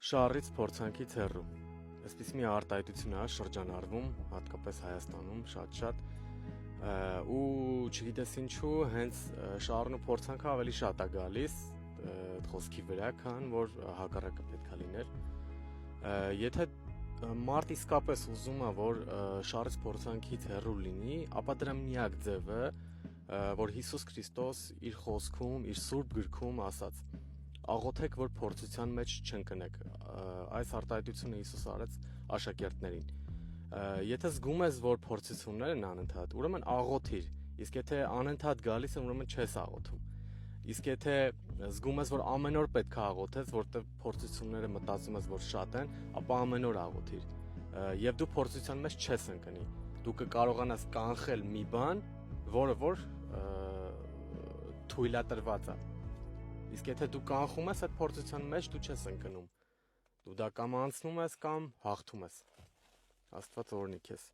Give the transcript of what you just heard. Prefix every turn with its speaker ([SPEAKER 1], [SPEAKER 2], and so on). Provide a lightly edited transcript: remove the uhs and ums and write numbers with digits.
[SPEAKER 1] Շարից փորձանքից հեռու։ Այսպես մի արտահայտություն է շրջանառվում, հատկապես Հայաստանում շատ ու չգիտես ինչու հենց շարն ու փորձանքը ավելի շատ է գալիս խոսքի վրա, քան որ հակառակը պետք է լիներ։ Եթե մարդ իսկապես ուզում է, որ շարից փորձանքից հեռու լինի, ապա դրա միակ ձևը, որ Հիսուս Քրիստոս իր խոսքում, իր սուրբ գրքում ասաց. աղոթեք, որ փորձության մեջ չընկնեք։ Այս արտահայտությունը Հիսուս արեց աշակերտներին։ Եթե զգում ես, որ փորձություններ են անընդհատ, ուրեմն աղոթիր, իսկ եթե անընդհատ գալիս են, ուրեմն չես աղոթում։ Իսկ եթե զգում ես, որ ամեն օր պետք է աղոթես, որտեղ փորձությունները մտածում ես, որ շատ են, ապա ամեն օր աղոթիր։ Եվ դու փորձության մեջ չես ընկնի։ Դու կկարողանաս կանխել մի բան, որը որ թույլատրված է։ Իսկ եթե դու կանխում ես այդ փորձության մեջ, դու չես ընկնում։ Դու դա կամ անցնում ես, կամ հաղթում ես։ Աստված օրհնի քեզ։